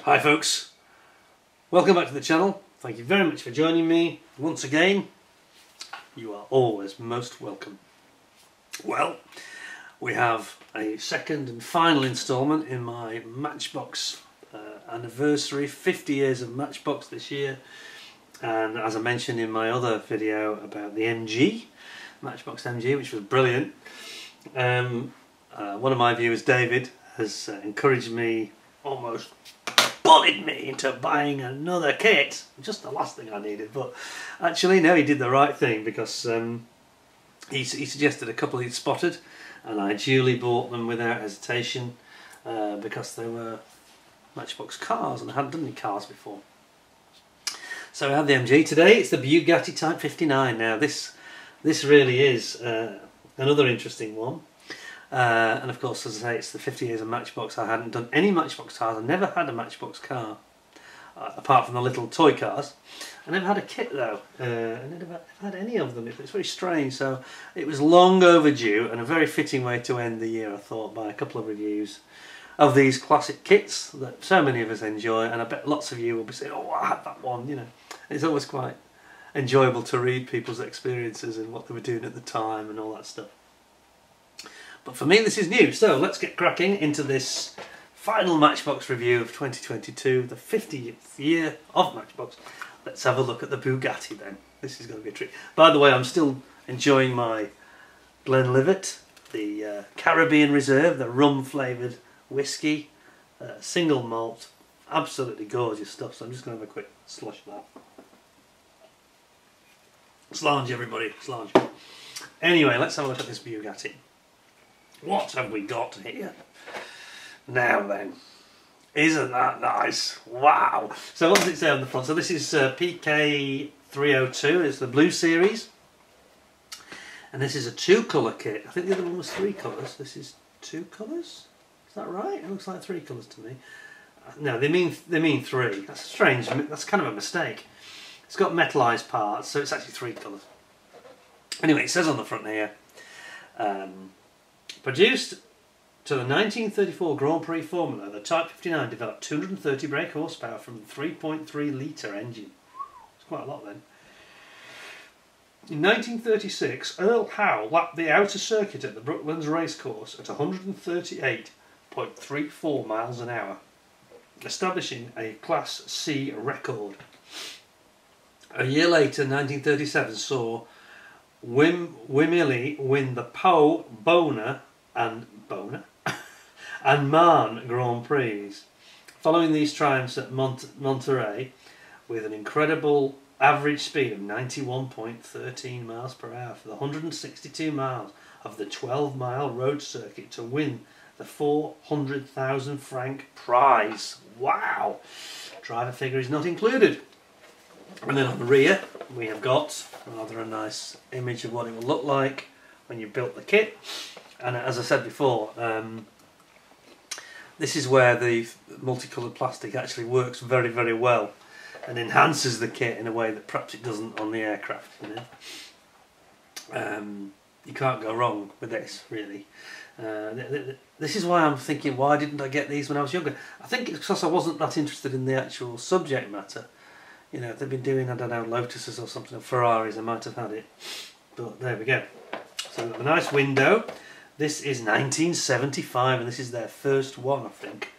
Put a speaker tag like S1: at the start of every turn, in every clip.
S1: Hi folks, welcome back to the channel. Thank you very much for joining me once again. You are always most welcome. Well, we have a second and final instalment in my Matchbox anniversary, 50 years of Matchbox this year. And as I mentioned in my other video about the MG, Matchbox MG, which was brilliant, one of my viewers, David, has encouraged me, almost bullied me into buying another kit. Just the last thing I needed, but actually no, he did the right thing, because he suggested a couple he'd spotted and I duly bought them without hesitation because they were Matchbox cars and I hadn't done any cars before. So I had the MG today. It's the Bugatti Type 59. Now this really is another interesting one. And of course, as I say, it's the 50 years of Matchbox. I hadn't done any Matchbox cars. I never had a Matchbox car, apart from the little toy cars. I never had a kit though. I never had any of them. It's very strange. So it was long overdue, and a very fitting way to end the year, I thought, by a couple of reviews of these classic kits that so many of us enjoy. And I bet lots of you will be saying, "Oh, I had that one." You know, it's always quite enjoyable to read people's experiences and what they were doing at the time and all that stuff. But for me, this is new, so let's get cracking into this final Matchbox review of 2022, the 50th year of Matchbox. Let's have a look at the Bugatti then. This is going to be a treat. By the way, I'm still enjoying my Glenlivet, the Caribbean Reserve, the rum-flavoured whiskey, single malt, absolutely gorgeous stuff. So I'm just going to have a quick slush of that. Slange, everybody, slange. Anyway, let's have a look at this Bugatti. What have we got here? Now then, isn't that nice? Wow! So what does it say on the front? So this is PK302, it's the Blue Series. And this is a two-colour kit. I think the other one was three colours. This is two colours? Is that right? It looks like three colours to me. No, they mean three. That's strange. That's kind of a mistake. It's got metallised parts, so it's actually three colours. Anyway, it says on the front here, produced to the 1934 Grand Prix formula, the Type 59 developed 230 brake horsepower from the 3.3 litre engine. It's quite a lot then. In 1936, Earl Howe lapped the outer circuit at the Brooklands racecourse at 138.34 miles an hour, establishing a Class C record. A year later, 1937, saw Wimilly win the Boner and Marne Grand Prix. Following these triumphs at Monterey, with an incredible average speed of 91.13 miles per hour for the 162 miles of the 12-mile road circuit to win the 400,000 franc prize. Wow! Driver figure is not included. And then on the rear we have got rather a nice image of what it will look like when you built the kit. And as I said before, this is where the multicoloured plastic actually works very, very well and enhances the kit in a way that perhaps it doesn't on the aircraft. You know, you can't go wrong with this, really. This is why I'm thinking, why didn't I get these when I was younger? I think it's because I wasn't that interested in the actual subject matter. You know, if they've been doing, I don't know, Lotuses or something, or Ferraris, I might have had it. But there we go. So we've got a nice window. This is 1975, and this is their first one, I think.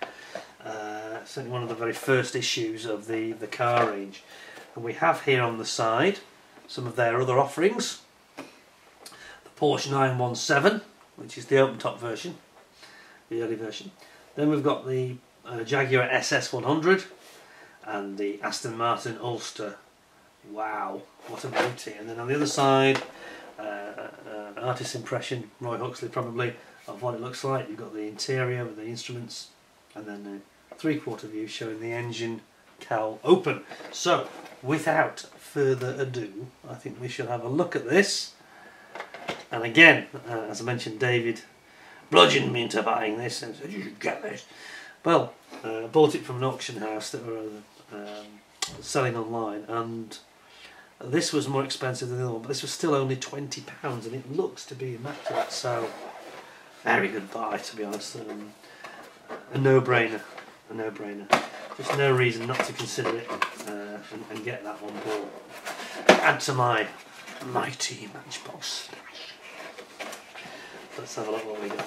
S1: Certainly one of the very first issues of the car range. And we have here on the side some of their other offerings. The Porsche 917, which is the open-top version, the early version. Then we've got the Jaguar SS100 and the Aston Martin Ulster. Wow, what a beauty. And then on the other side, an artist's impression, Roy Huxley probably, of what it looks like. You've got the interior with the instruments, and then a three-quarter view showing the engine cowl open. So, without further ado, I think we should have a look at this. And again, as I mentioned, David bludgeoned me into buying this and said, "You should get this." Well, I bought it from an auction house that were selling online, and this was more expensive than the other one, but this was still only £20, and it looks to be immaculate. So, very good buy, to be honest. A no-brainer. Just no reason not to consider it and get that on board. Add to my mighty Matchbox. Let's have a look what we got.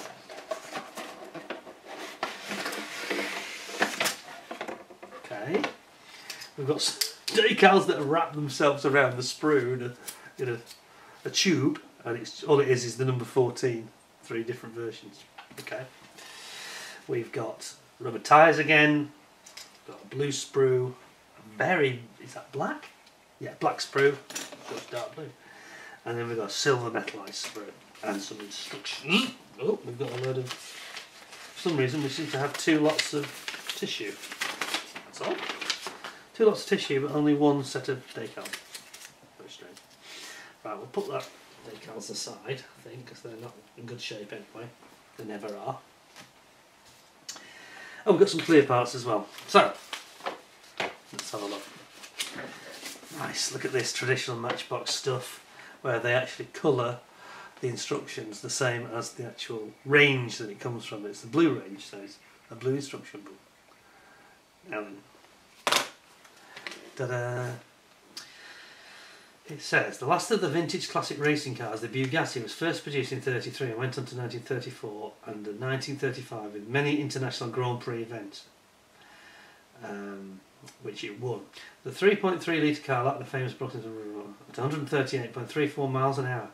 S1: Okay, we've got decals that have wrapped themselves around the sprue in a tube, and it's all it is the number 14, 3 different versions. Okay, we've got rubber tyres again, got a blue sprue, is that black? Yeah, black sprue, just dark blue, and then we've got a silver metalised sprue and some instructions. Oh, we've got a load of, for some reason we seem to have 2 lots of tissue. That's all. 2 lots of tissue, but only 1 set of decals. Very strange. Right, we'll put that decals aside, I think, because they're not in good shape anyway. They never are. Oh, we've got some clear parts as well. So, let's have a look. Nice, look at this traditional Matchbox stuff, where they actually colour the instructions the same as the actual range that it comes from. It's the blue range, so it's a blue instruction book. Now then. Ta-da! It says, the last of the vintage classic racing cars, the Bugatti, was first produced in 1933 and went on to 1934 and 1935 with many international Grand Prix events, which it won. The 3.3 litre car lacked the famous Brooklyn at 138.34 miles an hour.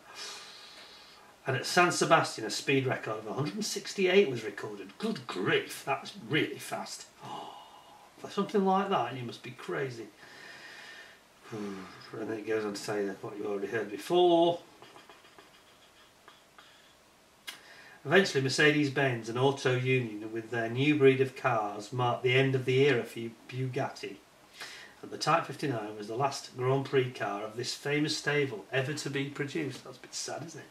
S1: And at San Sebastian, a speed record of 168 was recorded. Good grief, that's really fast. Oh, for something like that, you must be crazy. And then it goes on to say that what you already heard before. Eventually Mercedes-Benz and Auto Union with their new breed of cars marked the end of the era for Bugatti. And the Type 59 was the last Grand Prix car of this famous stable ever to be produced. That's a bit sad, isn't it?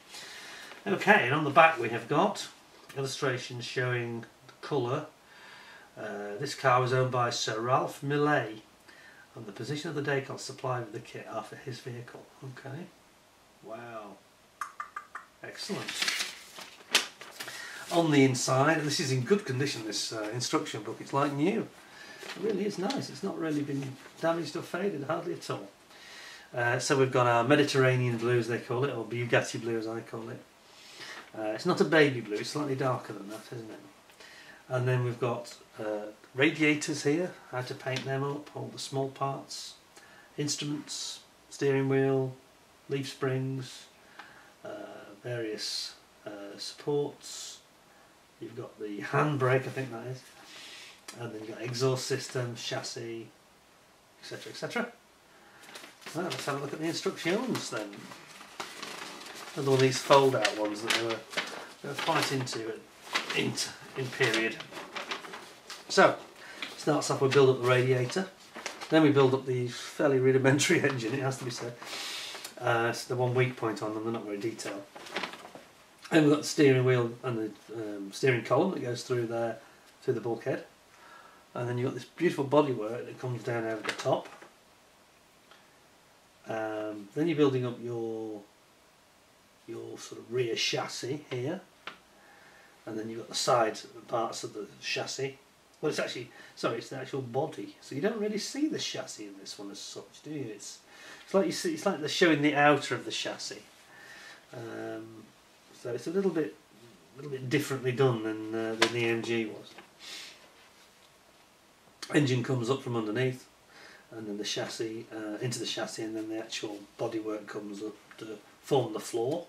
S1: Okay, and on the back we have got illustrations showing the colour. This car was owned by Sir Ralph Millet, and the position of the decals supplied with the kit are for his vehicle. Okay, wow, excellent. On the inside, this is in good condition, this instruction book, it's like new. It really is nice, it's not really been damaged or faded, hardly at all. So we've got our Mediterranean blue, as they call it, or Bugatti blue as I call it. It's not a baby blue, it's slightly darker than that, isn't it? And then we've got radiators here, how to paint them up, all the small parts, instruments, steering wheel, leaf springs, various supports. You've got the handbrake, I think that is, and then you've got exhaust system, chassis, etc, etc. Well, let's have a look at the instructions then. Another one of these fold-out ones that they were quite into in period. So, starts off with build up the radiator, then we build up the fairly rudimentary engine, it has to be said. It's the one weak point on them, they're not very detailed. And we've got the steering wheel and the steering column that goes through there, through the bulkhead. And then you've got this beautiful bodywork that comes down over the top. Then you're building up your sort of rear chassis here, and then you've got the side parts of the chassis. Well, it's actually, sorry, it's the actual body, so you don't really see the chassis in this one as such, do you? It's like you see, it's like they're showing the outer of the chassis. So it's a little bit differently done than the AMG was. Engine comes up from underneath, and then the chassis into the chassis, and then the actual bodywork comes up to form the floor,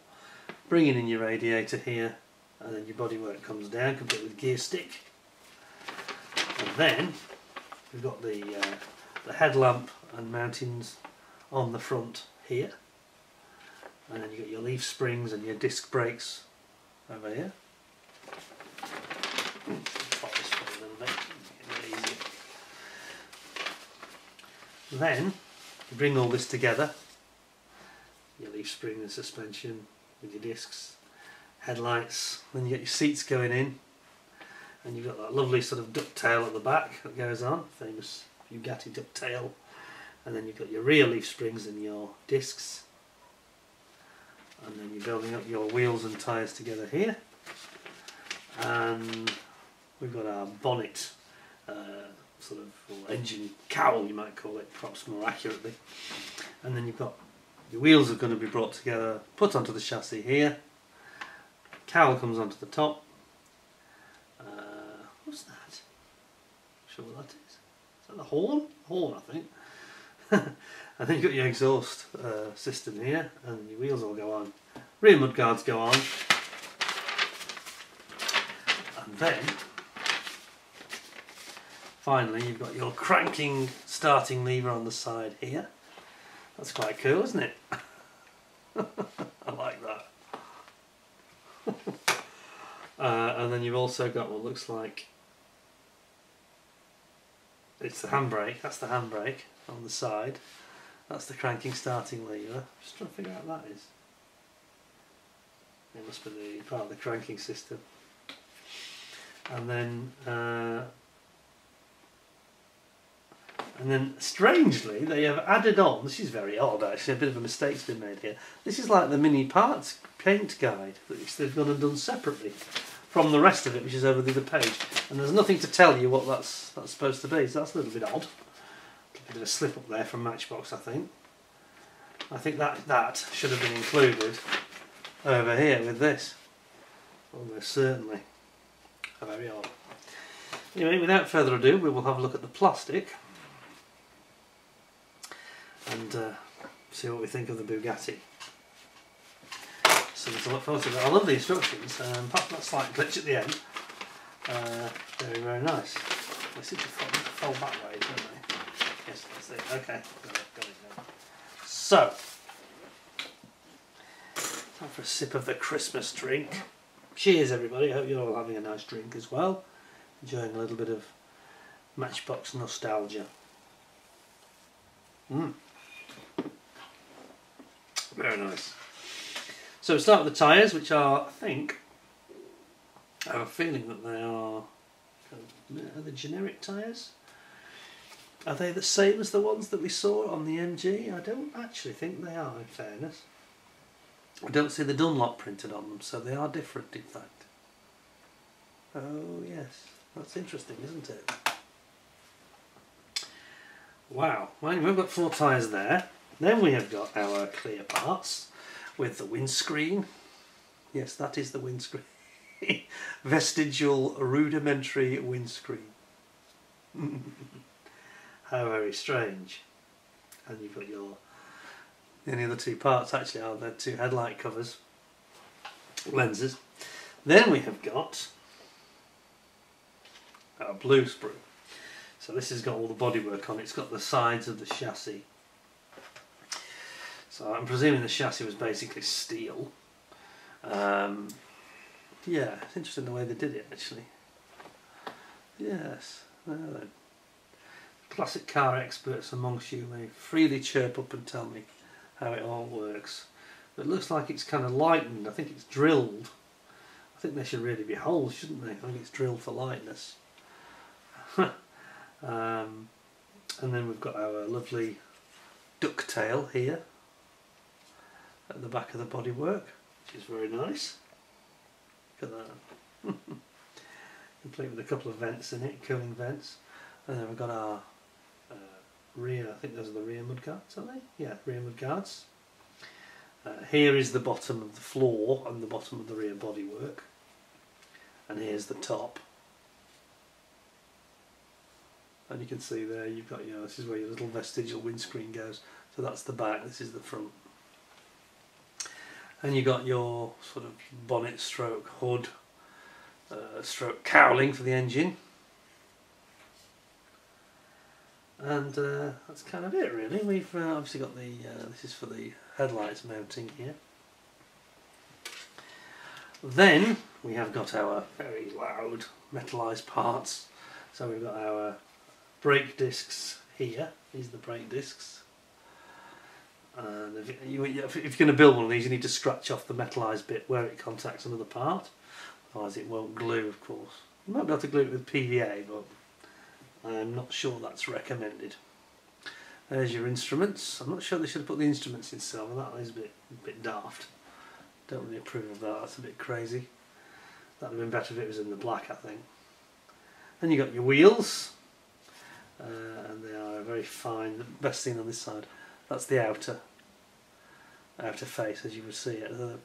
S1: bringing in your radiator here, and then your bodywork comes down, complete with gear stick. And then we've got the headlamp and mountings on the front here, and then you've got your leaf springs and your disc brakes over here. Pop this for a little bit, make it easier. Then you bring all this together, your leaf spring and suspension with your discs, headlights, then you get your seats going in, and you've got that lovely sort of ducktail at the back that goes on, famous Bugatti ducktail, and then you've got your rear leaf springs and your discs, and then you're building up your wheels and tyres together here, and we've got our bonnet sort of, or engine cowl you might call it, perhaps more accurately. And then you've got your wheels are going to be brought together, put onto the chassis here. Cowl comes onto the top. What's that? Not sure what that is. Is that the horn? Horn, I think. And then you've got your exhaust system here, and your wheels all go on. Rear mudguards go on. And then, finally, you've got your cranking starting lever on the side here. That's quite cool, isn't it? I like that. And then you've also got what looks like it's the handbrake. That's the handbrake on the side. That's the cranking starting lever. Just trying to figure out what that is. It must be the part of the cranking system. And then strangely they have added on, this is very odd actually, a bit of a mistake's been made here. This is like the mini parts paint guide, which they've gone and done separately from the rest of it, which is over the other page. And there's nothing to tell you what that's supposed to be, so that's a little bit odd. A bit of a slip up there from Matchbox, I think. I think that should have been included over here with this. Almost certainly. Very odd. Anyway, without further ado, we will have a look at the plastic and see what we think of the Bugatti. So to look forward to that. I love the instructions, apart from that slight glitch at the end. Very, very nice. They seem to fold that way, don't they? Yes, that's it. Okay, got it now. So, time for a sip of the Christmas drink. Cheers everybody, I hope you're all having a nice drink as well. Enjoying a little bit of Matchbox nostalgia. Very nice. So we start with the tyres, which are, I have a feeling that they are the generic tyres? Are they the same as the ones that we saw on the MG? I don't actually think they are, in fairness. I don't see the Dunlop printed on them, so they are different in fact. Oh yes, that's interesting, isn't it? Wow, well, we've got 4 tyres there. Then we have got our clear parts with the windscreen. Yes, that is the windscreen. Vestigial rudimentary windscreen. How very strange. And you've got your... The only other 2 parts actually are the 2 headlight covers, lenses. Then we have got our blue sprue. So this has got all the bodywork on it. It's got the sides of the chassis. So I'm presuming the chassis was basically steel. Yeah, it's interesting the way they did it actually. Yes. Classic car experts amongst you may freely chirp up and tell me how it all works. But it looks like it's kind of lightened. I think it's drilled. I think there should really be holes, shouldn't they? I think it's drilled for lightness. And then we've got our lovely ducktail here at the back of the bodywork, which is very nice. Look at that. Complete with a couple of vents in it, cooling vents. And then we've got our rear, I think those are the rear mudguards, aren't they? Yeah, rear mudguards. Here is the bottom of the floor and the bottom of the rear bodywork. And here's the top. And you can see there you've got this is where your little vestigial windscreen goes. So that's the back, this is the front. And you've got your sort of bonnet stroke hood, stroke cowling for the engine. And that's kind of it really. We've obviously got the, this is for the headlights mounting here. Then we have got our very loud metallised parts. So we've got our brake discs here. These are the brake discs. And if you're going to build one of these, you need to scratch off the metallised bit where it contacts another part. Otherwise it won't glue, of course. You might be able to glue it with PVA, but I'm not sure that's recommended. There's your instruments. I'm not sure they should have put the instruments in silver. That is a bit daft. Don't really approve of that. That's a bit crazy. That would have been better if it was in the black, I think. Then you got your wheels. and they are very fine. The best thing on this side, that's the outer face, as you would see it. They're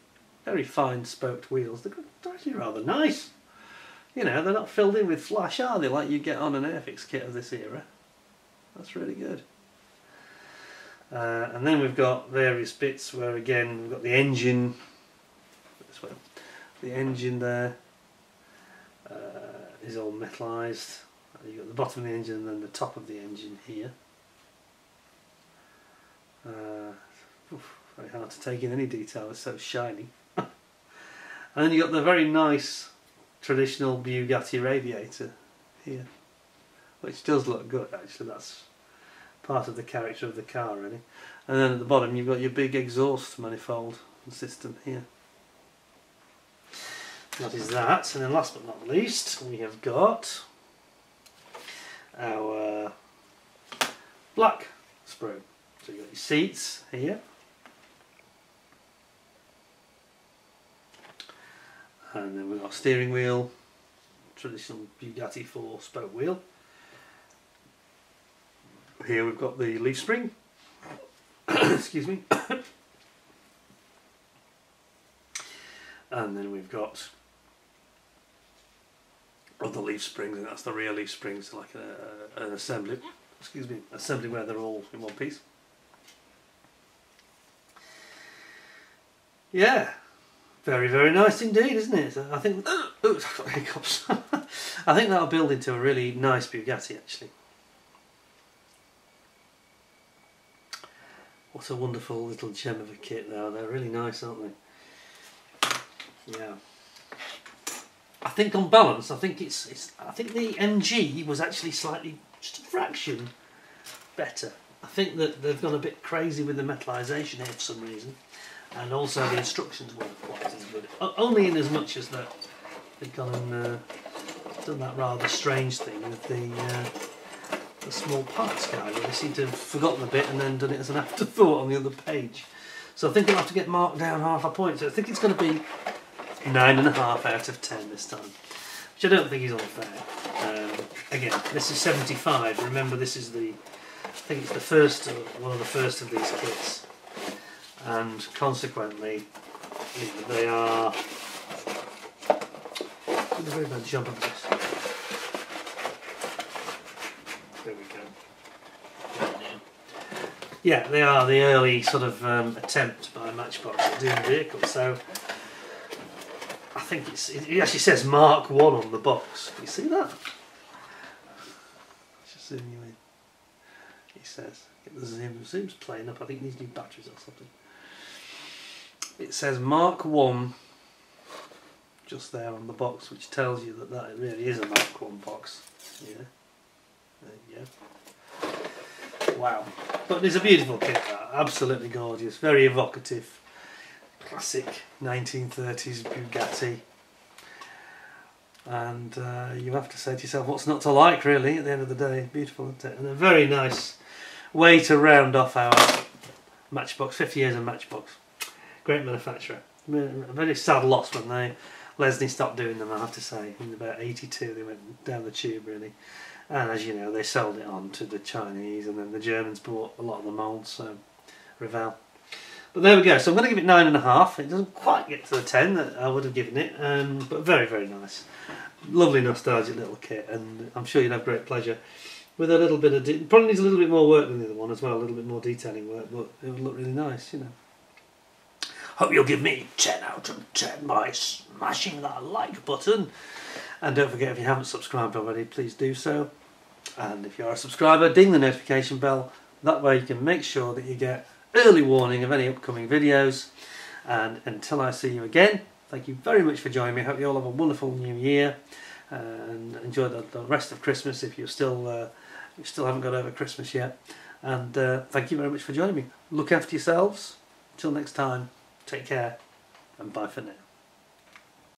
S1: very fine spoked wheels. They're actually rather nice. You know, they're not filled in with flash, are they, like you get on an Airfix kit of this era. That's really good. And then we've got various bits where, again, we've got the engine. This way. The engine there is all metalised. You've got the bottom of the engine and then the top of the engine here. Very hard to take in any detail, it's so shiny. And then you've got the very nice traditional Bugatti radiator here, which does look good actually. That's part of the character of the car really. And then at the bottom you've got your big exhaust manifold system here. That is that. And then last but not least we have got our black sprue. So you've got your seats here, and then we've got a steering wheel, traditional Bugatti 4-spoke wheel. Here we've got the leaf spring, excuse me, and then we've got other leaf springs, and that's the rear leaf springs, like an assembly, excuse me, assembly where they're all in one piece. Yeah, very, very nice indeed, isn't it? I think, oops, I've got hiccups. I think that'll build into a really nice Bugatti actually. What a wonderful little gem of a kit though. They're really nice, aren't they? Yeah. I think on balance, I think the MG was actually slightly, just a fraction better. I think that they've gone a bit crazy with the metallisation here for some reason. And also the instructions weren't quite as good. Only in as much as that they've gone and done that rather strange thing with the small parts guide, where they seem to have forgotten a bit and then done it as an afterthought on the other page. So I think I'll have to get marked down half a point. So I think it's going to be 9.5 out of 10 this time, which I don't think is unfair. Again, this is 75. Remember, this is I think it's the first, one of the first of these kits. And consequently, they are. Did a very bad job of this. There we go. Yeah, they are the early sort of attempt by Matchbox at doing vehicles. So I think it actually says Mark 1 on the box. Can you see that? Let's just zoom you in. It says, get the zoom's playing up. I think it needs new batteries or something. It says Mark 1 just there on the box, which tells you that it really is a Mark 1 box. Yeah, there you go. Wow. But it's a beautiful kit, that. Absolutely gorgeous, very evocative, classic 1930s Bugatti. And you have to say to yourself, what's not to like really at the end of the day? Beautiful, isn't it? And a very nice way to round off our Matchbox, 50 years of Matchbox. Great manufacturer. A very sad loss when Lesney stopped doing them, I have to say. In about 82 they went down the tube really. And as you know, they sold it on to the Chinese, and then the Germans bought a lot of the moulds, so Revell. But there we go, so I'm going to give it 9.5. It doesn't quite get to the 10 that I would have given it, but very, very nice. Lovely nostalgic little kit, and I'm sure you'd have great pleasure with a little bit of... probably needs a little bit more work than the other one as well, a little bit more detailing work, but it would look really nice, you know. Hope you'll give me 10 out of 10 by smashing that like button. And don't forget, if you haven't subscribed already, please do so. And if you're a subscriber, ding the notification bell. That way you can make sure that you get early warning of any upcoming videos. And until I see you again, thank you very much for joining me. I hope you all have a wonderful new year. And enjoy the rest of Christmas if you still haven't got over Christmas yet. And thank you very much for joining me. Look after yourselves. Until next time. Take care and bye for now.